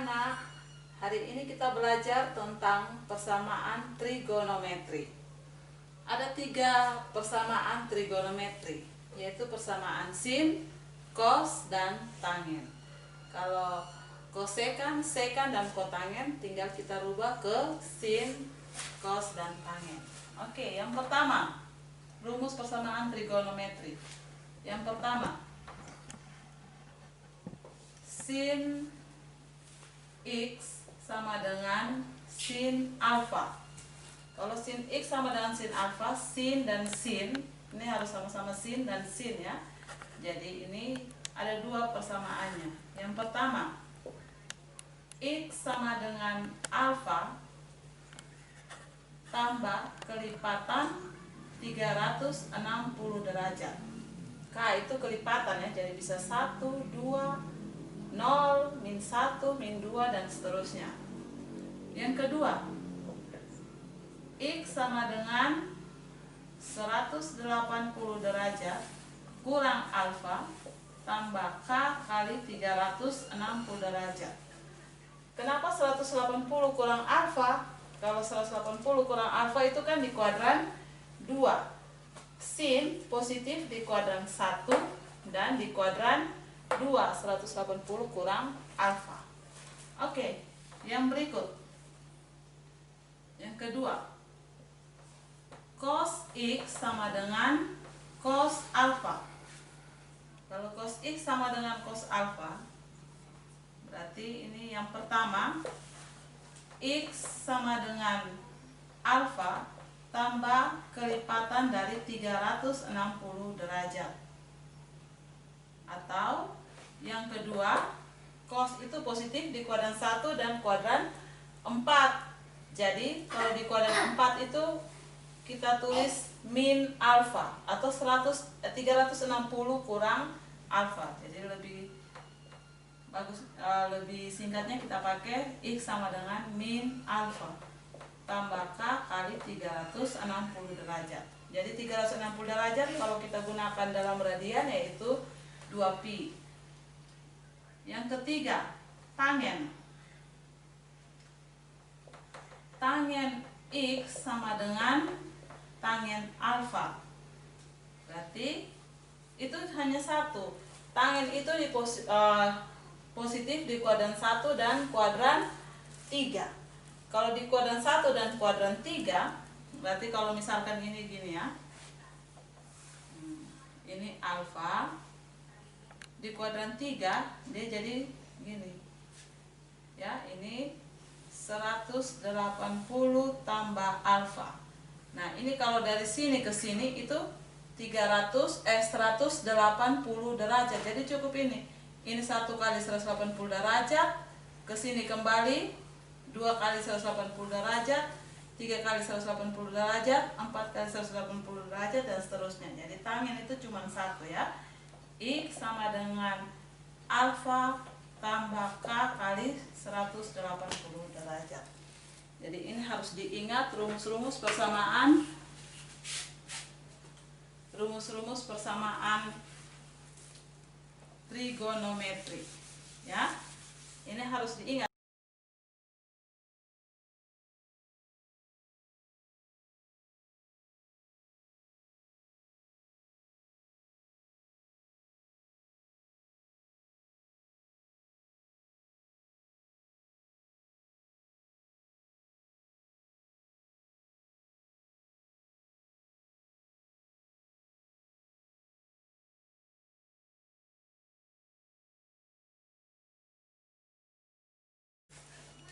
anak-anak, hari ini kita belajar tentang persamaan trigonometri. Ada 3 persamaan trigonometri, yaitu persamaan sin, cos, dan tangen. Kalau kosekan, sekan, dan kotangen tinggal kita rubah ke sin, cos, dan tangen. Oke, yang pertama, rumus persamaan trigonometri. Yang pertama, sin X sama dengan sin alfa. Kalau sin X sama dengan sin alfa, sin dan sin ini harus sama-sama sin dan sin ya. Jadi ini ada 2 persamaannya. Yang pertama, X sama dengan alfa tambah kelipatan 360 derajat. K itu kelipatan ya, jadi bisa 1, 2, 0, min 1, min 2, dan seterusnya. Yang kedua, X sama dengan 180 derajat kurang alfa tambah K kali 360 derajat. Kenapa 180 kurang alfa? Kalau 180 kurang alfa itu kan di kuadran 2. Sin positif di kuadran 1 dan di kuadran 2, 180 kurang alfa. Oke, yang berikut. Yang kedua, cos X sama dengan cos alfa. Kalau cos X sama dengan cos alfa, berarti ini yang pertama, X sama dengan alfa tambah kelipatan dari 360 derajat. Atau yang kedua, cos itu positif di kuadran 1 dan kuadran 4. Jadi kalau di kuadran 4 itu kita tulis min alfa atau 360 kurang alfa. Jadi lebih bagus, lebih singkatnya kita pakai X sama dengan min alfa tambah K kali 360 derajat. Jadi 360 derajat kalau kita gunakan dalam radian yaitu 2pi. Yang ketiga, tangen. Tangen X sama dengan tangen alfa. Berarti itu hanya satu. Tangen itu positif di kuadran 1 dan kuadran 3. Kalau di kuadran 1 dan kuadran 3, berarti kalau misalkan ini gini ya. Ini alfa. Di kuadran 3 dia jadi gini. Ya, ini 180 tambah alfa. Nah, ini kalau dari sini ke sini itu 180 derajat. Jadi cukup ini. Ini 1 kali 180 derajat, ke sini kembali 2 kali 180 derajat, 3 kali 180 derajat, 4 kali 180 derajat, dan seterusnya. Jadi tangen itu cuma 1 ya. X sama dengan alfa tambah K kali 180 derajat. Jadi ini harus diingat rumus-rumus persamaan trigonometri ya. Ini harus diingat.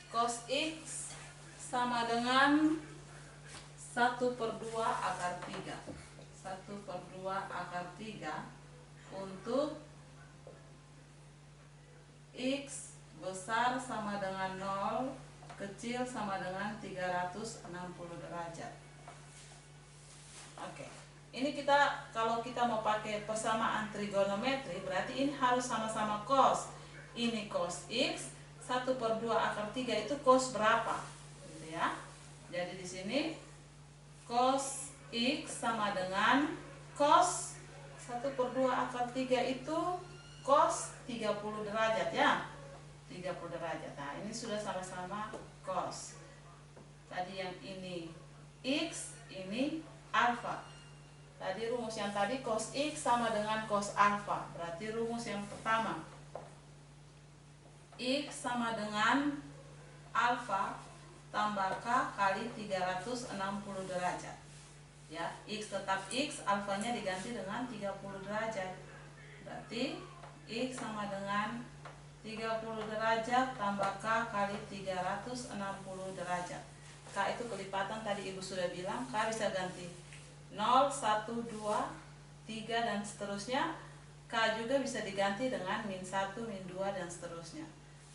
Cos X sama dengan 1/2 akar 3. 1/2 akar 3 untuk X besar sama dengan 0, kecil sama dengan 360 derajat. Oke. Ini kalau kita mau pakai persamaan trigonometri, berarti ini harus sama-sama cos. Ini cos X, 1/2 akar 3 itu cos berapa? Gitu ya. Jadi di sini cos X sama dengan cos 1/2 akar 3 itu cos 30 derajat ya. 30 30 derajat. Nah, ini sudah sama-sama cos. Tadi yang ini X, ini alfa. Tadi rumus yang tadi cos X sama dengan cos alfa. Berarti rumus yang pertama, X sama dengan alfa tambah K kali 360 derajat. Ya, X tetap X, alfanya diganti dengan 30 derajat. Berarti X sama dengan 30 derajat tambah K kali 360 derajat. K itu kelipatan, tadi Ibu sudah bilang, K bisa ganti 0, 1, 2, 3 dan seterusnya. K juga bisa diganti dengan min 1, min 2 dan seterusnya,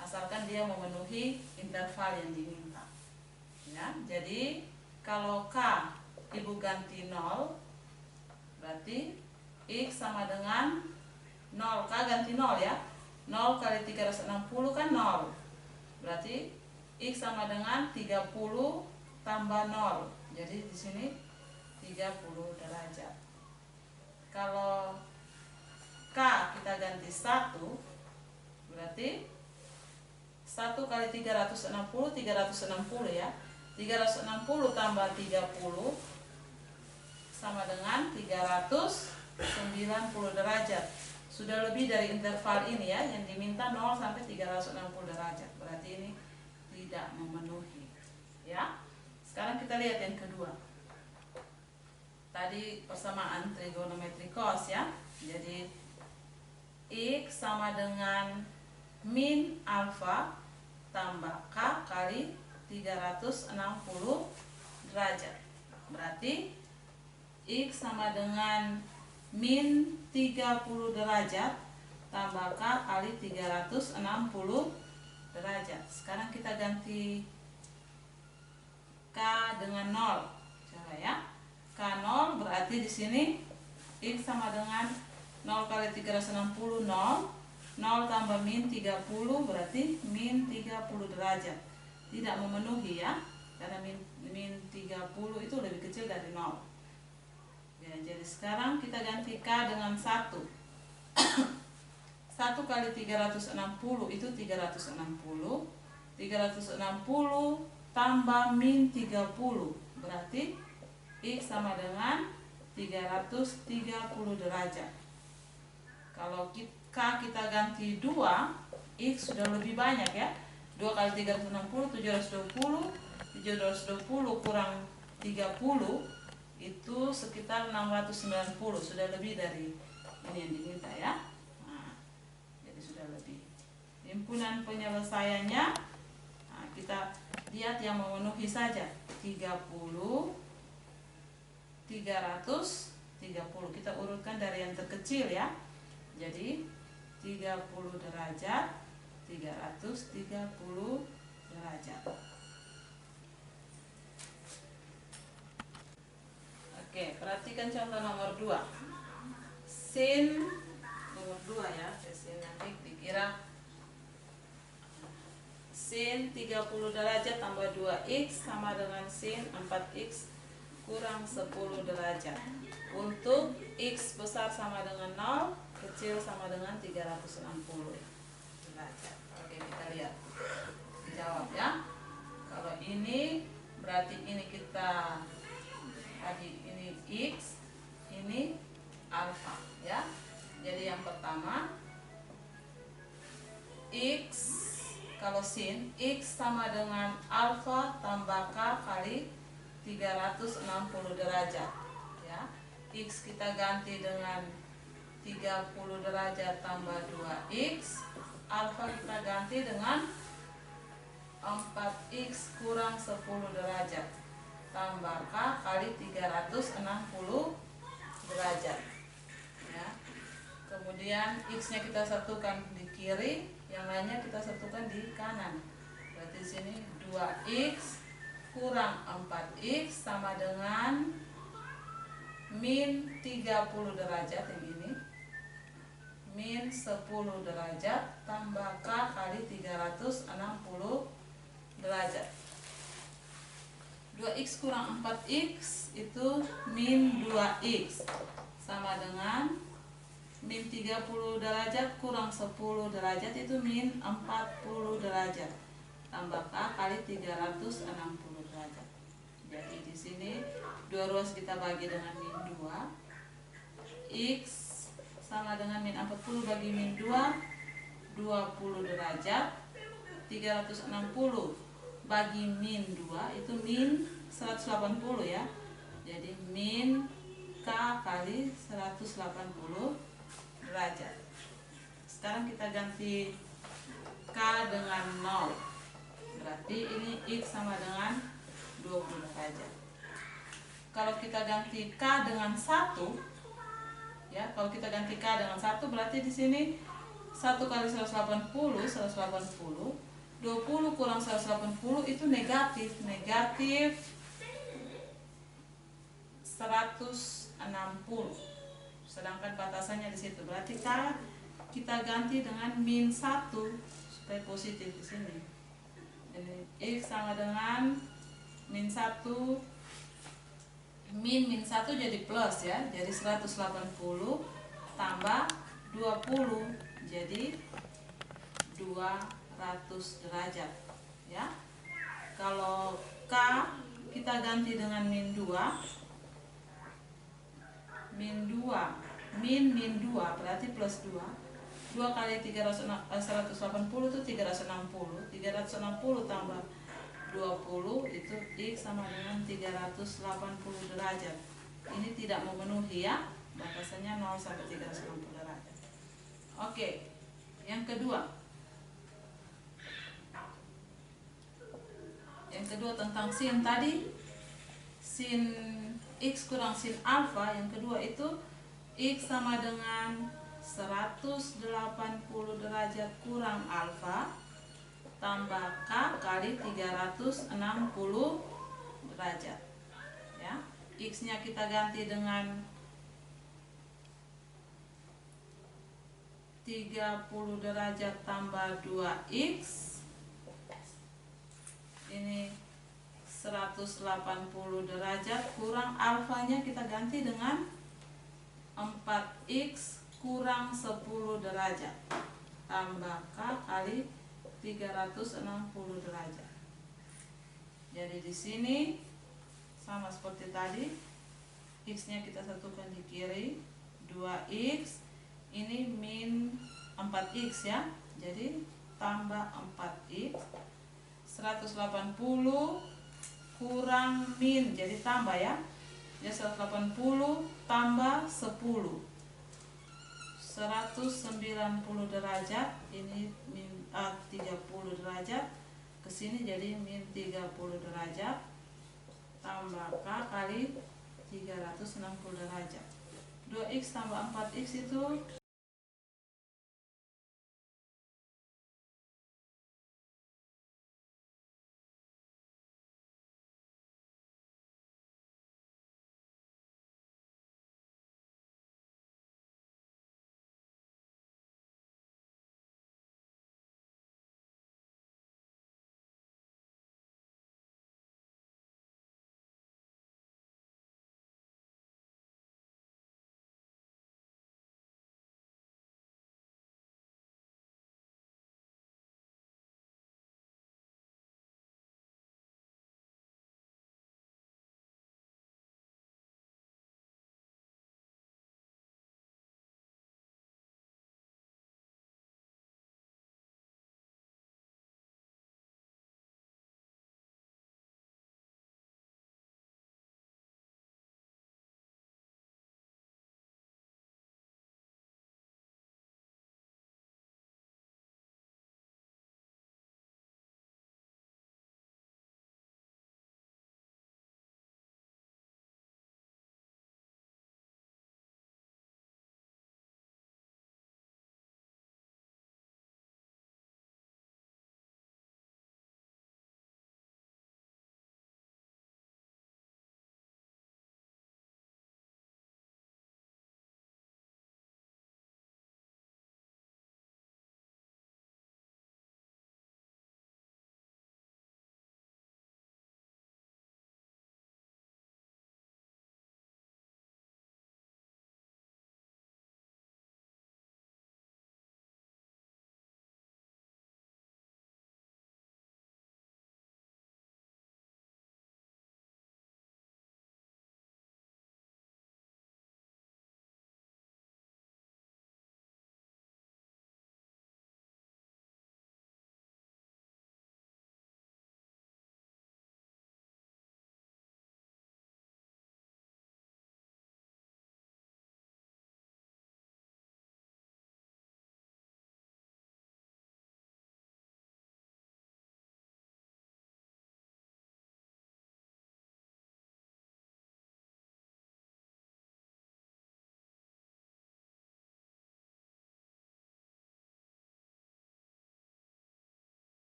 asalkan dia memenuhi interval yang diminta. Ya, jadi kalau K Ibu ganti 0, berarti X sama dengan 0. K ganti 0 ya. 0 kali 360 kan 0. Berarti X sama dengan 30 tambah 0. Jadi di sini 30 derajat. Kalau K kita ganti 1, berarti 1 kali 360 ya. 360 tambah 30 sama dengan 390 derajat. Sudah lebih dari interval ini ya, yang diminta 0 sampai 360 derajat. Berarti ini tidak memenuhi. Ya. Sekarang kita lihat yang kedua. Tadi persamaan trigonometri cos ya. Jadi X sama dengan min alfa tambah K kali 360 derajat. Berarti X sama dengan min 30 derajat tambah K kali 360 derajat. Sekarang kita ganti K dengan 0. Coba ya. K 0 berarti di sini X sama dengan 0 kali 360 0. 0 tambah min 30 berarti min 30 derajat. Tidak memenuhi ya. Karena min 30 itu lebih kecil dari 0. Ya, jadi sekarang kita ganti K dengan 1. 1 kali 360 itu 360. 360 tambah min 30 berarti X sama dengan 330 derajat. Kalau K kita ganti 2, X sudah lebih banyak ya. 2 kali 360 720. 720 kurang 30 itu sekitar 690, sudah lebih dari ini yang diminta ya. Nah, jadi sudah lebih. Himpunan penyelesaiannya, nah, kita lihat yang memenuhi saja 30, 330. Kita urutkan dari yang terkecil ya. Jadi 30 derajat, 330 derajat. Oke, perhatikan contoh nomor 2. Sin nomor 2 ya, sin nanti dikira sin 30 derajat tambah 2x sama dengan sin 4x kurang 10 derajat. Untuk x besar sama dengan 0, kecil sama dengan 360 derajat. Oke, kita lihat. Jawab ya. Kalau ini berarti ini kita tadi ini X, ini alfa ya. Jadi yang pertama X, kalau sin X sama dengan alfa tambah K kali 360 derajat ya. X kita ganti dengan 30 derajat tambah 2x, alfa kita ganti dengan 4x kurang 10 derajat tambah K kali 360 derajat ya. Kemudian X nya kita satukan di kiri, yang lainnya kita satukan di kanan. Berarti di sini 2x kurang 4x sama dengan min 30 derajat, yang ini min 10 derajat tambah K kali 360 derajat. 2x kurang 4x itu min 2x sama dengan min 30 derajat kurang 10 derajat itu min 40 derajat. Tambah K kali 360 derajat. Jadi di sini dua ruas kita bagi dengan min 2. X sama dengan min 40 bagi min 2, 20 derajat. 360 bagi min 2 itu min 180 ya. Jadi min K kali 180 derajat. Sekarang kita ganti K dengan 0. Berarti ini X sama dengan 20 derajat. Kalau kita ganti K dengan 1, ya, kalau kita ganti K dengan 1 berarti di sini 1 kali 180, 20 kurang 180 itu negatif 160. Sedangkan batasannya di situ. Berarti K kita ganti dengan min 1 supaya positif di sini. Jadi X sama dengan min 1, min 1 jadi plus ya. Jadi 180 tambah 20 jadi 200 derajat ya. Kalau K kita ganti dengan min 2, min 2 berarti plus 2 kali 180 itu 360 tambah 20 itu X sama dengan 380 derajat. Ini tidak memenuhi ya, batasannya 0 sampai 360 derajat. Oke, yang kedua tentang sin tadi, sin X kurang sin alfa. Yang kedua itu X sama dengan 180 derajat kurang alfa tambah K kali 360 derajat ya. X nya kita ganti dengan 30 derajat tambah 2X, ini 180 derajat kurang alfanya kita ganti dengan 4X kurang 10 derajat tambah K kali 360 derajat. Jadi di sini sama seperti tadi, X nya kita satukan di kiri, 2X ini min 4X ya. Jadi tambah 4X, 180 kurang min jadi tambah ya. Jadi 180 tambah 10, 190 derajat. Ini min 30 derajat ke sini jadi min 30 derajat tambah K kali 360 derajat. 2X tambah 4X itu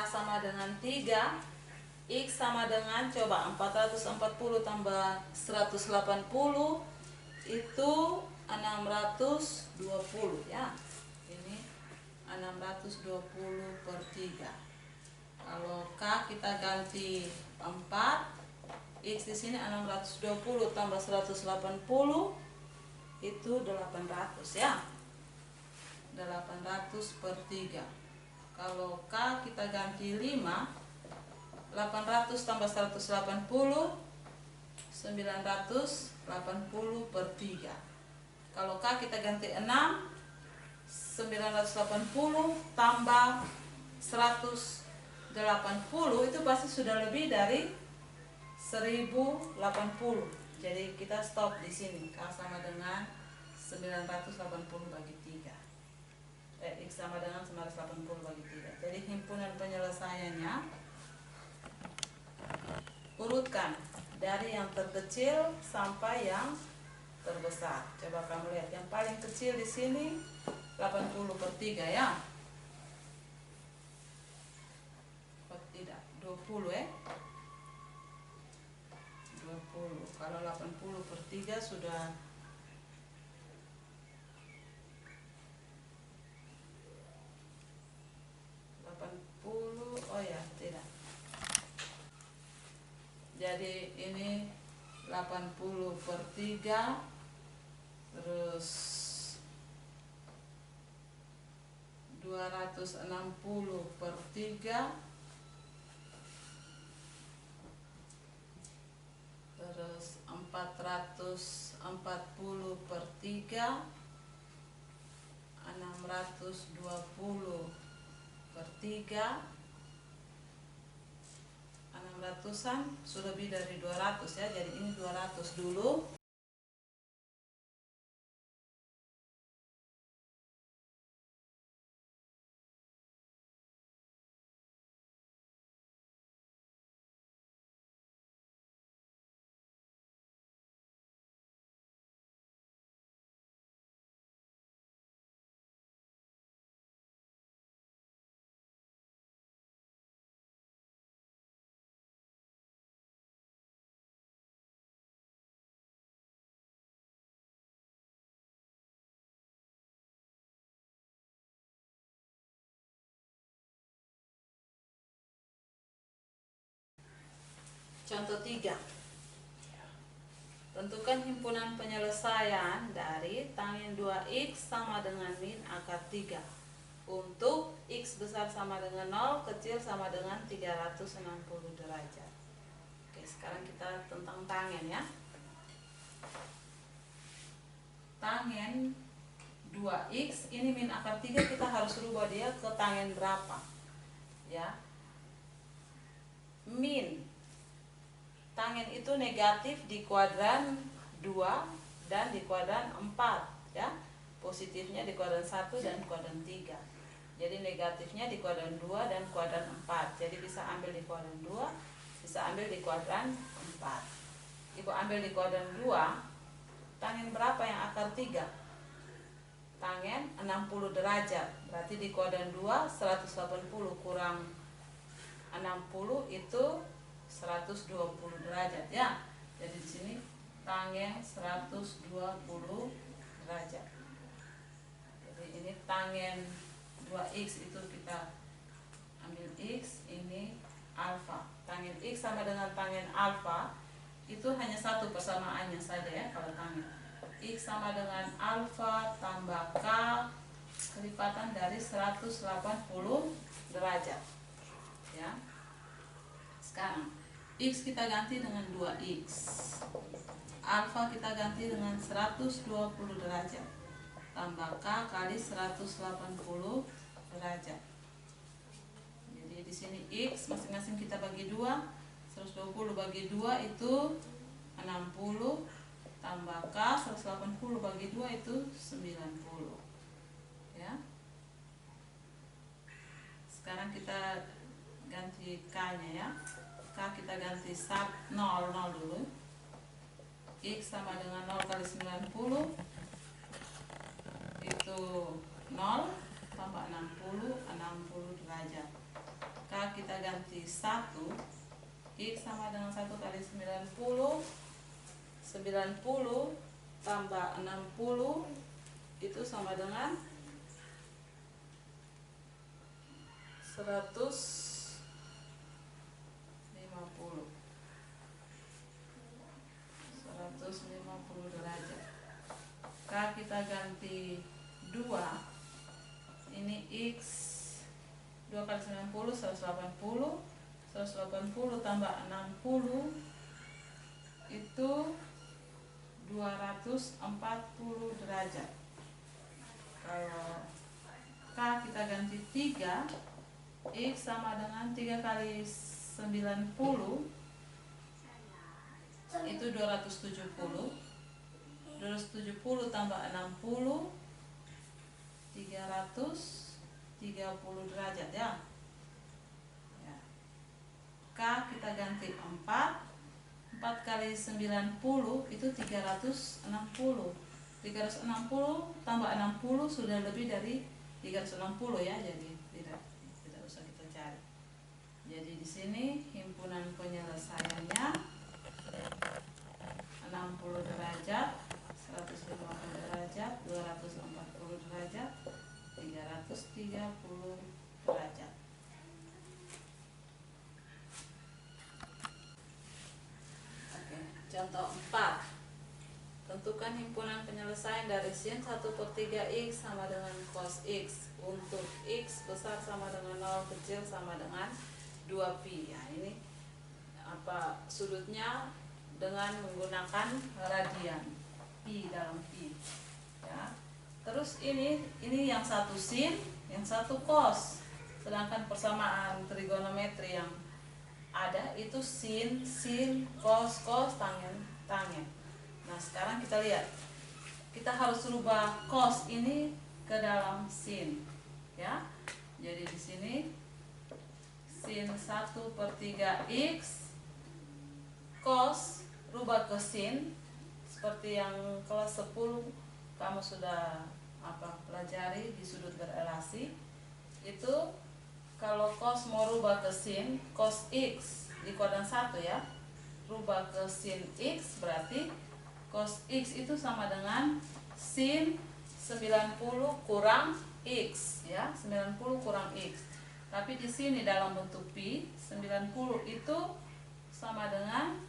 sama dengan 3, X sama dengan, coba 440 tambah 180 itu 620 ya. Ini 620 per 3. Kalau K kita ganti 4, X di sini 620 tambah 180 itu 800 ya. 800 per 3. Kalau K kita ganti 5, 800 tambah 180 980 per 3. Kalau K kita ganti 6, 980 tambah 180 itu pasti sudah lebih dari 1080. Jadi kita stop di sini. K sama dengan 980 bagi 3. X sama dengan 980 bagi 3. Jadi himpunan penyelesaiannya, urutkan dari yang terkecil sampai yang terbesar. Coba kamu lihat yang paling kecil di sini 80 per 3 ya. Oh, tidak, 20 ya. 20. Kalau 80 per 3 sudah 80. Oh ya, tidak. Jadi ini 80 per 3, terus 260 per 3, terus 440 per 3, 620 per 3, 600-an sudah lebih dari 200 ya. Jadi ini 200 dulu. Contoh 3. Tentukan himpunan penyelesaian dari tangent 2x sama dengan min akar 3 untuk x besar sama dengan 0, kecil sama dengan 360 derajat. Oke, sekarang kita tentang tangent ya. Tangent 2x ini min akar 3, kita harus rubah dia ke tangent berapa ya. Min tangent itu negatif di kuadran 2 dan di kuadran 4 ya. Positifnya di kuadran 1 dan kuadran 3. Jadi negatifnya di kuadran 2 dan kuadran 4. Jadi bisa ambil di kuadran 2, bisa ambil di kuadran 4. Ibu ambil di kuadran 2, tangent berapa yang akar 3? Tangent 60 derajat. Berarti di kuadran 2 180 kurang 60 itu 120 derajat ya. Jadi di sini tangent 120 derajat. Jadi ini tangent 2x itu kita ambil x, ini alfa. Tangent x sama dengan tangent alfa itu hanya satu persamaannya saja ya. Kalau tangent x sama dengan alfa tambah k kelipatan dari 180 derajat ya. Sekarang x kita ganti dengan 2x, alfa kita ganti dengan 120 derajat tambah k kali 180 derajat. Jadi di sini x masing-masing kita bagi 2, 120 bagi 2 itu 60 tambah k 180 bagi 2 itu 90 ya. Sekarang kita ganti k nya ya. K kita ganti 0 dulu. X sama dengan 0 kali 90 itu 0 tambah 60 derajat. K kita ganti 1, X sama dengan 1 kali 90 tambah 60 itu sama dengan 150 derajat. K kita ganti 2, ini X 2 kali 90 180 tambah 60 itu 240 derajat. Kalau K kita ganti 3, X sama dengan 3 kali 90 itu 270 tambah 60 330 derajat ya. K kita ganti 4 kali 90 itu 360 tambah 60 sudah lebih dari 360 ya, jadi tidak usah kita cari. Jadi di sini himpunan penyelesaiannya 60 derajat, 150 derajat, 240 derajat, 330 derajat. Oke, contoh 4. Tentukan himpunan penyelesaian dari sin 1/3 X sama dengan cos X untuk X besar sama dengan 0, kecil sama dengan 2pi. Ya, ini sudutnya dengan menggunakan radian, pi dalam pi ya. Terus ini yang satu sin, yang satu cos. Sedangkan persamaan trigonometri yang ada itu sin, cos, tangen. Nah, sekarang kita lihat. Kita harus rubah cos ini ke dalam sin ya. Jadi di sini sin 1/3 X cos rubah ke sin, seperti yang kelas 10 kamu sudah pelajari di sudut berelasi. Itu kalau cos mau rubah ke sin, cos X di kuadran 1 ya, rubah ke sin X, berarti cos X itu sama dengan sin 90 kurang X ya, 90 kurang X. Tapi di sini dalam bentuk pi, 90 itu sama dengan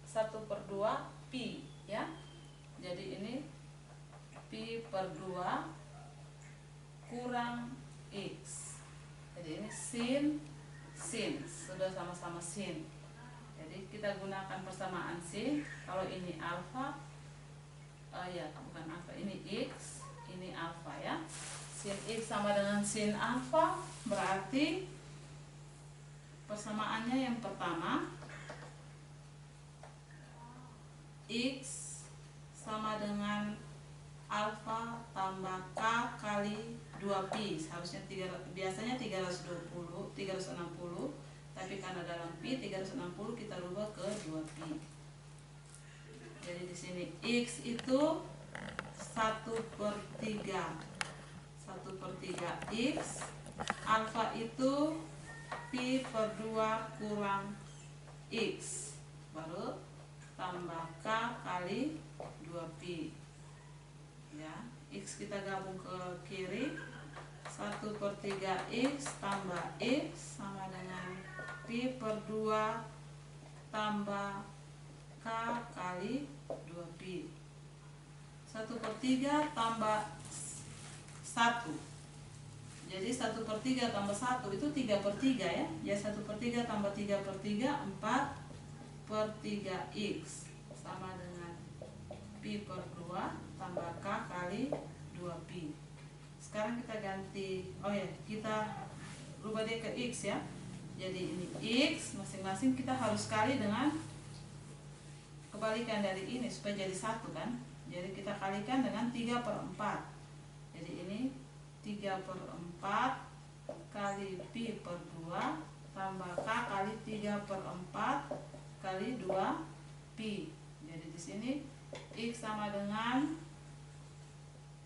1/2 pi ya. Jadi ini pi per 2 kurang X. Jadi ini sin sudah sama-sama sin. Jadi kita gunakan persamaan sin. Kalau ini alfa, bukan alfa, ini X, ini alfa ya. Sin X sama dengan sin alfa, berarti persamaannya yang pertama X sama dengan alfa tambah K kali 2pi. Biasanya 360, tapi karena dalam pi 360 kita rubah ke 2pi. Jadi di sini X itu 1/3 X, alfa itu pi per 2 kurang X, baru tambah K kali 2pi ya. X kita gabung ke kiri, 1/3 X tambah X sama dengan pi per 2 tambah K kali 2pi. 1/3 tambah 1. Jadi 1/3 tambah 1 itu 3/3 ya. Ya 1/3 tambah 3/3 4/3 X sama dengan pi per 2 tambah K kali 2pi. Sekarang kita ganti, kita rubah dia ke X ya. Jadi ini X, masing-masing kita harus kali dengan kebalikan dari ini supaya jadi 1 kan. Jadi kita kalikan dengan 3/4. Jadi ini 3/4 kali pi per 2 tambah K kali 3/4 kali 2pi. Jadi di sini X sama dengan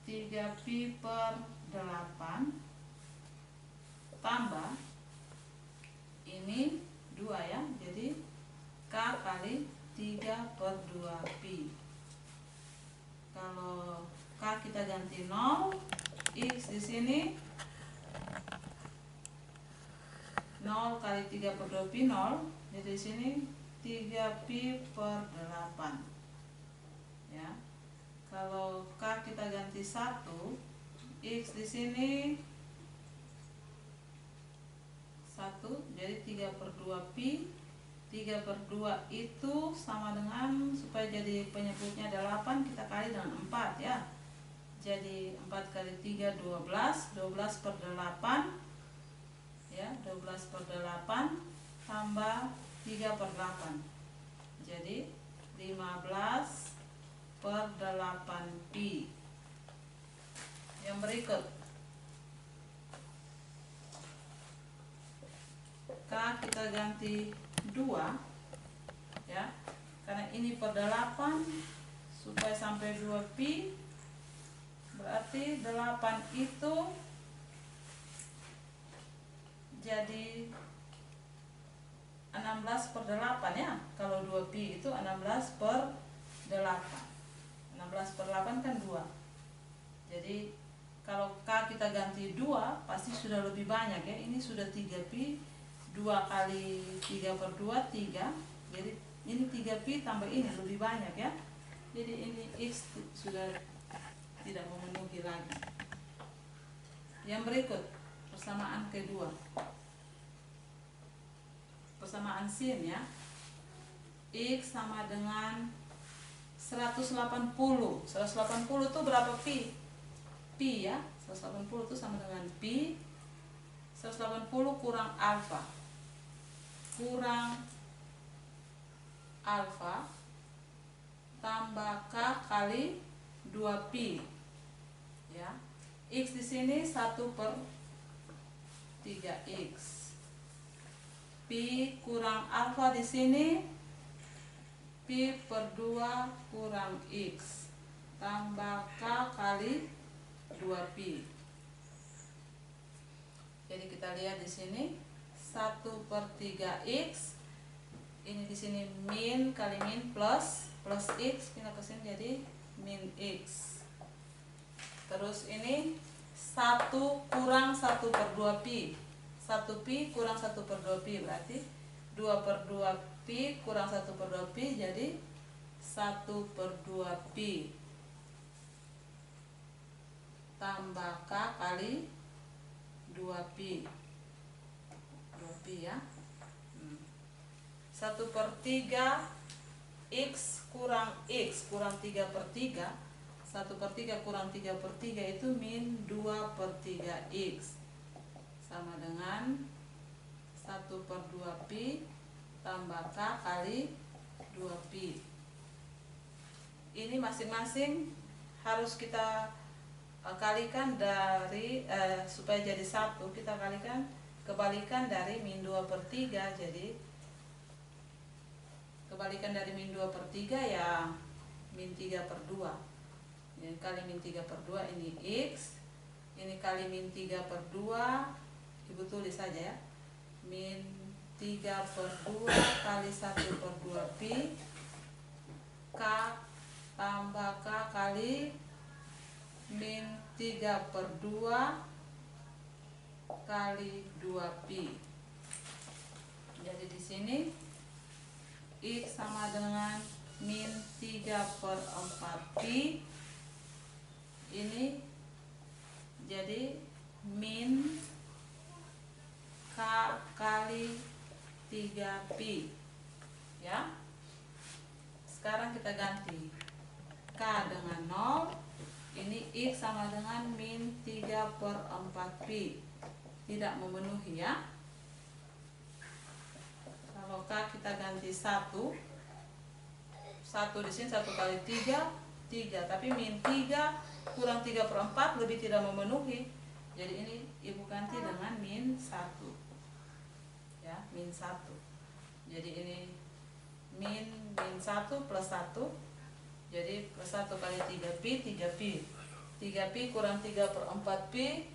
3pi per 8 tambah ini 2 ya, jadi K kali 3/2 pi. Kalau K kita ganti 0, X di sini 0 kali 3/2 pi 0, jadi di sini 3pi/8 ya. Kalau K kita ganti 1, X di sini 1, jadi 3/2 pi. 3/2 itu sama dengan, supaya jadi penyebutnya 8, kita kali dengan 4 ya. Jadi 4 kali 3 12, 12/8 ya, 12/8 tambah 3/8, jadi 15/8pi. Yang berikut, K kita ganti 2 ya, karena ini per 8 supaya sampai 2pi, berarti 8 itu jadi 16/8 ya. Kalau 2pi itu 16/8. 16/8 kan 2. Jadi kalau K kita ganti 2 pasti sudah lebih banyak ya. Ini sudah 3pi, 2 kali 3/2 3. Jadi ini 3pi tambah ini lebih banyak ya. Jadi ini X sudah tidak memenuhi lagi. Yang berikut, persamaan kedua. Persamaan sin ya. X sama dengan 180. 180 itu berapa pi? Pi ya. 180 itu sama dengan pi. 180 kurang alfa. Kurang alfa tambah K kali 2pi ya. X di sini 1/3x. Pi kurang alfa di sini pi/2 kurang x tambah K kali 2pi. Jadi kita lihat di sini 1/3x. Ini di sini min kali min plus x pindah ke sini jadi min x. Terus ini 1 kurang 1/2pi. 1pi kurang 1/2pi berarti 2/2pi kurang 1/2pi jadi 1/2pi tambah K kali 2pi. 2pi ya. 1/3 x kurang 3/3. 1/3 kurang 3/3 itu min 2/3x sama dengan 1/2pi tambah K kali 2pi. Ini masing-masing harus kita kalikan dari supaya jadi 1, kita kebalikan dari min 2/3. Jadi kebalikan dari min 2/3 ya min 3/2. Ini kali min 3/2 ini x. Ini kali min 3/2, Ibu tulis saja ya. Min 3/2 kali 1/2pi K tambah K kali min 3/2 kali 2pi. Jadi di sini X sama dengan min 3/4pi. Ini jadi min K kali 3pi ya. Sekarang kita ganti K dengan 0. Ini X sama dengan min 3/4pi. Tidak memenuhi ya. Kalau K kita ganti 1. 1 di sini 1 kali 3 3, tapi min 3 kurang 3/4 lebih tidak memenuhi. Jadi ini Ibu ganti dengan min 1 ya, min 1. Jadi ini min 1 plus 1, jadi plus 1 kali 3pi 3pi kurang 3/4pi.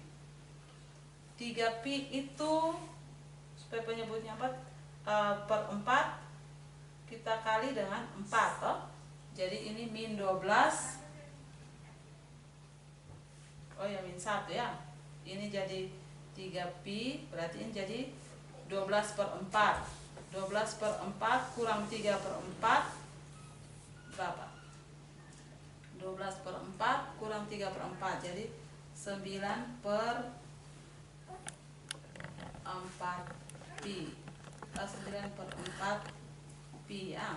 3pi itu supaya penyebutnya 4 per 4 kita kali dengan 4 toh. Jadi ini min 12. Oh ya, min 1 ya. Ini jadi 3pi, berarti ini jadi 12 per 4. 12 per 4 kurang 3 per 4 berapa? 12 per 4 kurang 3 per 4, jadi 9 per 4 pi. 9 per 4 pi ya.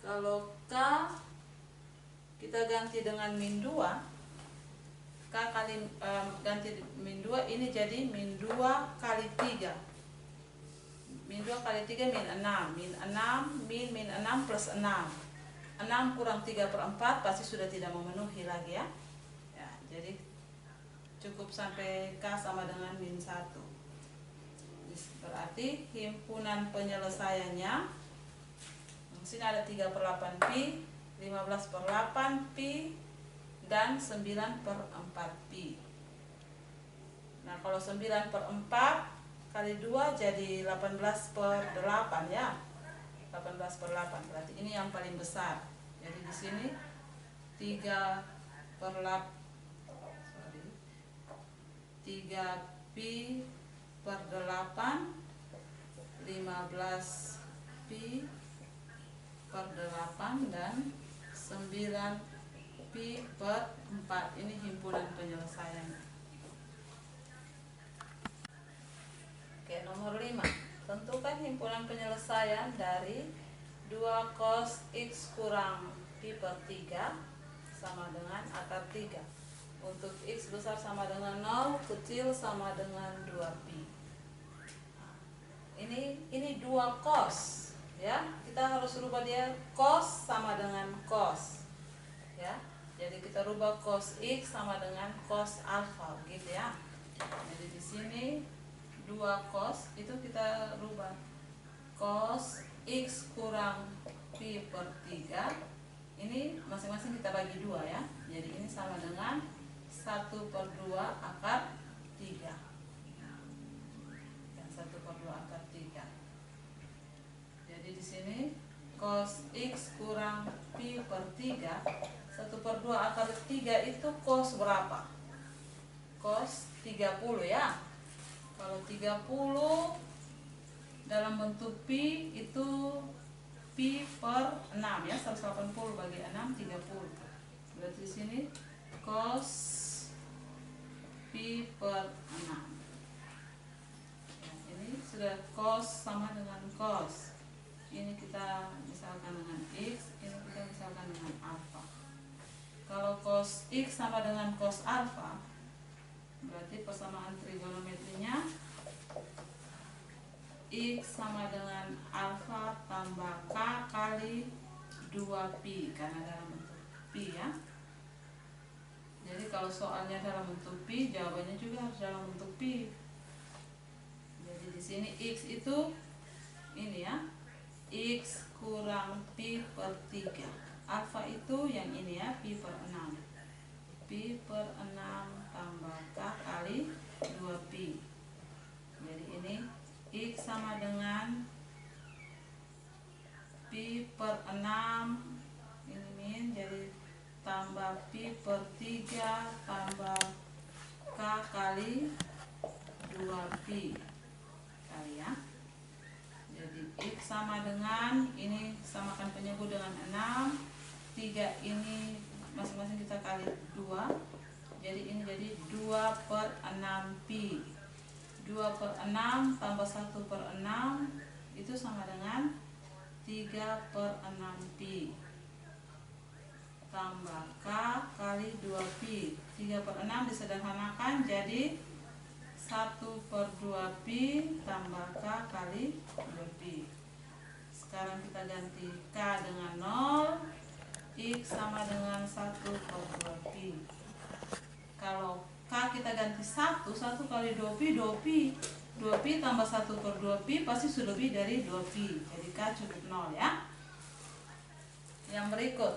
Kalau K kita ganti dengan min 2, K kali ganti min 2, ini jadi min 2 kali 3. Min 2 kali 3 min 6. Min 6, min 6 plus 6. 6 kurang 3 per 4 pasti sudah tidak memenuhi lagi ya. Ya, jadi cukup sampai K sama dengan min 1. Berarti himpunan penyelesaiannya, sini ada 3 per 8 pi, 15 per 8 pi, dan 9 per 4 pi. Nah, kalau 9 per 4 kali 2 jadi 18 per 8 ya. 18 per 8, berarti ini yang paling besar. Jadi di sini 3 per 3 pi per 8, 15 pi per 8, dan 9 pi per 4. Ini himpunan penyelesaiannya. Oke, nomor 5. Tentukan himpunan penyelesaian dari 2 cos X kurang pi per 3 sama dengan akar 3. Untuk X besar sama dengan 0, kecil sama dengan 2pi. Ini 2 cos ya. Kita harus rubah dia cos sama dengan cos. Ya. Jadi kita rubah cos X sama dengan cos alfa gitu ya. Jadi di sini 2 cos itu kita rubah cos X kurang pi per 3. Ini masing-masing kita bagi 2 ya. Jadi ini sama dengan 1 per 2 akar 3. Dan 1 per 2 akar 3. Jadi di sini cos X kurang pi per 3, 1 per 2 akar 3 itu cos berapa? Cos 30 ya. Kalau 30 dalam bentuk pi itu pi per 6 ya. 180 bagi 6 30. Berarti di sini cos pi per 6. Ya, ini sudah cos sama dengan cos. Ini kita misalkan dengan X, ini kita misalkan dengan alfa. Kalau cos X sama dengan cos alfa, berarti persamaan trigonometrinya X sama dengan alfa tambah K kali 2pi, karena dalam bentuk pi ya. Jadi kalau soalnya dalam bentuk pi, jawabannya juga harus dalam bentuk pi. Jadi di sini X itu ini ya, X kurang pi per 3. Alfa itu yang ini ya, pi per 6. Pi per 6 tambah K kali 2pi. Jadi ini X sama dengan pi per 6, ini min, jadi tambah pi per 3 tambah K kali 2pi kali ya. Jadi X sama dengan, ini samakan penyebut dengan 6, 3 ini masing-masing kita kali 2, jadi ini jadi 2 per 6pi. 2 per 6 tambah 1 per 6 itu sama dengan 3 per 6pi tambah K kali 2pi. 3 per 6 disederhanakan jadi 1 per 2pi tambah K kali 2pi. Sekarang kita ganti K dengan 0, X sama dengan 1 per 2pi. Kalau K kita ganti 1 kali 2pi, 2pi tambah 1 per 2pi pasti sudah lebih dari 2pi. Jadi K cukup 0 ya. Yang berikut,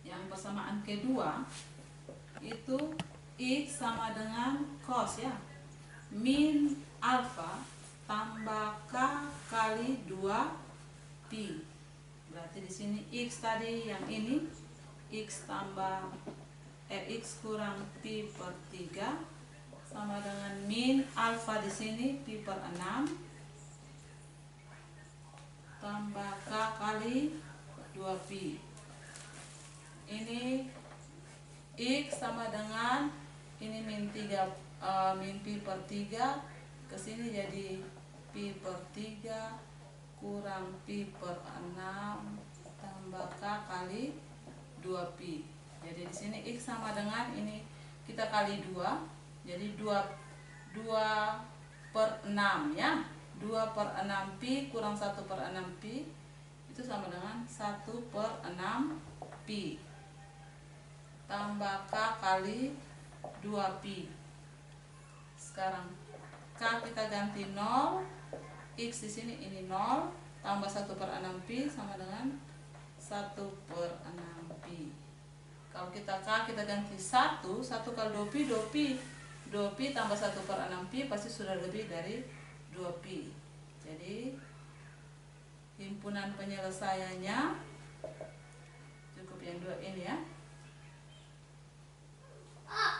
yang persamaan kedua itu X sama dengan cos ya, min alfa tambah K kali 2 pi. Berarti di sini X tadi yang ini X tambah X kurang pi per 3 sama dengan min alfa di sini pi per 6 tambah K kali 2 pi. Ini X sama dengan ini min 3 min pi per 3 ke sini jadi pi per 3 kurang pi per 6 tambah K kali 2 pi. Jadi di sini X sama dengan ini kita kali 2, jadi 2 per 6 ya. 2 per 6 pi kurang 1 per 6 pi itu sama dengan 1 per 6 pi tambah K kali 2 pi. Sekarang K kita ganti 0, X di sini ini 0 tambah 1 per 6 pi sama dengan 1 per 6 pi. Kalau kita K kita ganti 1 kali 2 pi 2 pi. 2 pi tambah 1 per 6 pi pasti sudah lebih dari 2 pi. Jadi himpunan penyelesaiannya cukup yang 2 ini ya.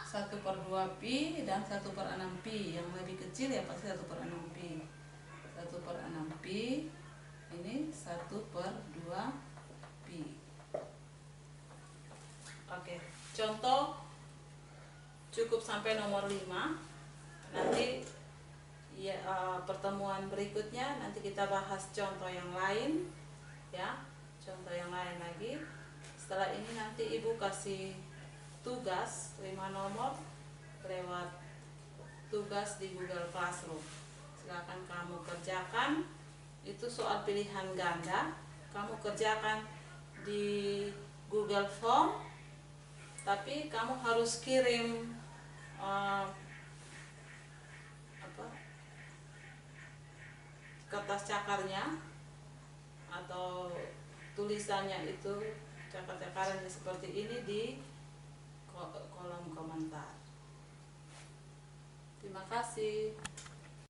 1 per 2 pi dan 1 per 6 pi. Yang lebih kecil ya pasti 1 per 6 pi. 1 per 6 pi ini 1 per 2 pi. Oke, contoh cukup sampai nomor 5. Nanti ya, pertemuan berikutnya nanti kita bahas contoh yang lain ya, contoh yang lain lagi. Setelah ini nanti ibu kasih tugas 5 nomor lewat tugas di Google Classroom. Silakan kamu kerjakan, itu soal pilihan ganda, kamu kerjakan di Google Form, tapi kamu harus kirim kertas cakarnya atau tulisannya itu cakar-cakarannya seperti ini di kolom komentar. Terima kasih.